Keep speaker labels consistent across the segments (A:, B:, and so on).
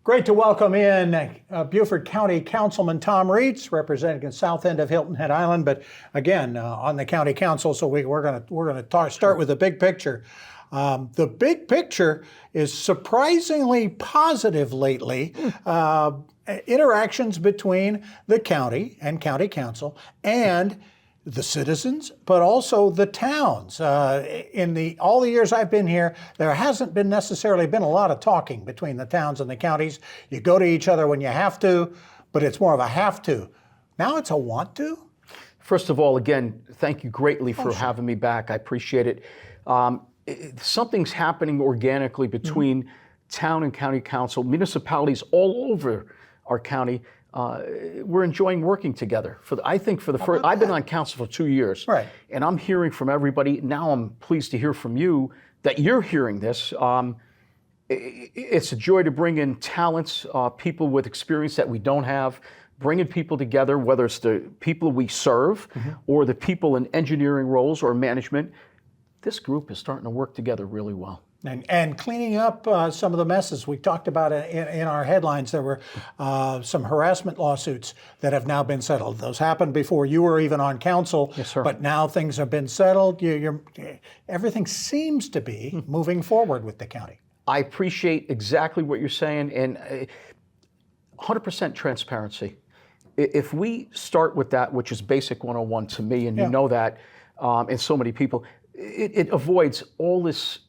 A: Great to welcome in Beaufort County Councilman Thomas.Reitz, representing the south end of Hilton Head Island, but again on the county council. So we're going to start with the big picture. The big picture is surprisingly positive lately. Interactions between the county and county council and the citizens, but also the towns. In all the years I've been here, there hasn't been necessarily been a lot of talking between the towns and the counties. You go to each other when you have to, but it's more of a have to. Now it's a want to?
B: First of all, again, thank you greatly for having me back. I appreciate it. Something's happening organically between town and county council, municipalities all over our county. We're enjoying working together. I've been on council for 2 years,
A: right? And
B: I'm hearing from everybody. Now I'm pleased to hear from you that you're hearing this. It's a joy to bring in talents, people with experience that we don't have, bringing people together, whether it's the people we serve or the people in engineering roles or management. This group is starting to work together really well.
A: And cleaning up some of the messes. We talked about it in our headlines. There were some harassment lawsuits that have now been settled. Those happened before you were even on council.
B: Yes, sir.
A: But now things have been settled. Everything seems to be moving forward with the county.
B: I appreciate exactly what you're saying, and 100% transparency. If we start with that, which is basic 101 to me, and you know that, and so many people, it avoids all this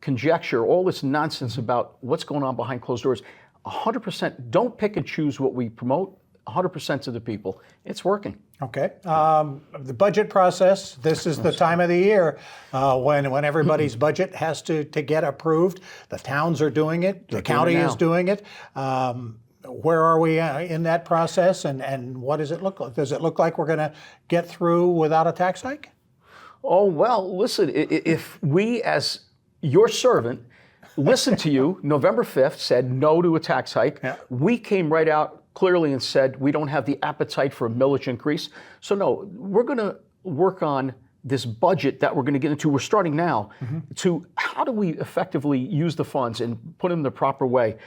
B: conjecture, all this nonsense about what's going on behind closed doors. 100%, don't pick and choose what we promote, 100% to the people. It's working.
A: Okay. The budget process, this is the time of the year when everybody's budget has to get approved. The towns are doing it, the county is doing it. Where are we in that process, and what does it look like? Does it look like we're going to get through without a tax hike?
B: Oh, well, listen, if we as your servant listened to you, November 5th said no to a tax hike. Yeah. We came right out clearly and said we don't have the appetite for a millage increase. So no, we're going to work on this budget that we're going to get into. We're starting now to how do we effectively use the funds and put them in the proper way.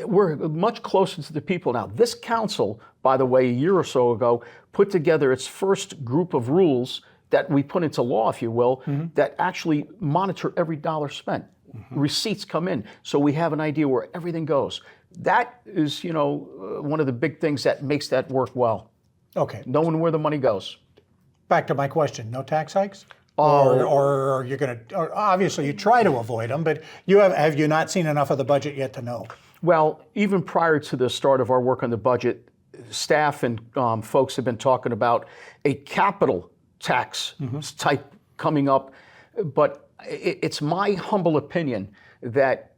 B: We're much closer to the people now. This council, by the way, a year or so ago, put together its first group of rules that we put into law, if you will, that actually monitor every dollar spent. Receipts come in, so we have an idea where everything goes. That is, one of the big things that makes that work well.
A: Okay.
B: Knowing where the money goes.
A: Back to my question, no tax hikes? Or you're going to, obviously you try to avoid them, but have you not seen enough of the budget yet to know?
B: Well, even prior to the start of our work on the budget, staff and folks have been talking about a capital tax type coming up, but it's my humble opinion that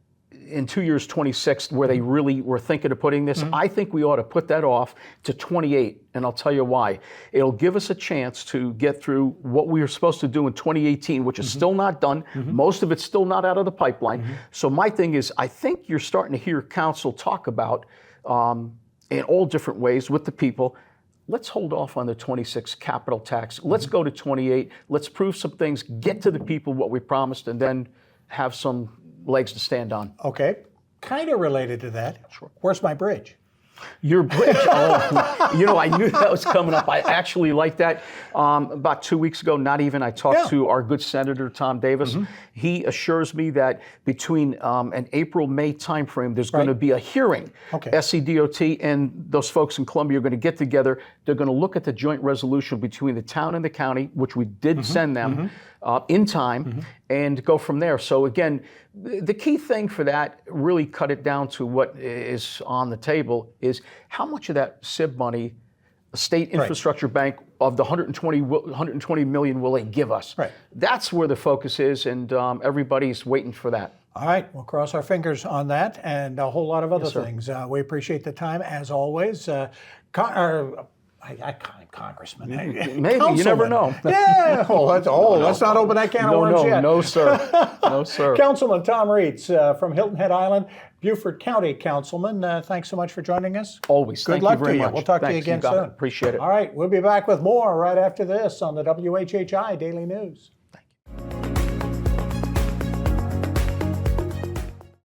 B: in 2 years, 26, where they really were thinking of putting this, I think we ought to put that off to 28, and I'll tell you why. It'll give us a chance to get through what we were supposed to do in 2018, which is still not done. Most of it's still not out of the pipeline. So my thing is, I think you're starting to hear council talk about, in all different ways with the people, let's hold off on the 26 capital tax. Let's go to 28. Let's prove some things, get to the people what we promised, and then have some legs to stand on.
A: Okay. Kind of related to that. Sure. Where's my bridge?
B: Your bridge. I knew that was coming up. I actually like that. About 2 weeks ago, I talked to our good Senator Tom Davis. He assures me that between an April-May timeframe, there's going to be a hearing. Okay. SCDOT and those folks in Columbia are going to get together. They're going to look at the joint resolution between the town and the county, which we did send them in time, and go from there. So again, the key thing for that, really cut it down to what is on the table, is how much of that SIB money, State Infrastructure Bank, of the 120 million will they give us? Right. That's where the focus is, and everybody's waiting for that.
A: All right, we'll cross our fingers on that and a whole lot of other things. We appreciate the time, as always. I call him Congressman.
B: Maybe, you never know.
A: Yeah, let's not open that can of worms yet.
B: No, sir. No, sir.
A: Councilman Thomas.Reitz from Hilton Head Island, Beaufort County Councilman. Thanks so much for joining us.
B: Always.
A: Good luck to you. We'll talk to you again soon.
B: Appreciate it.
A: All right, we'll be back with more right after this on the WHHI Daily News.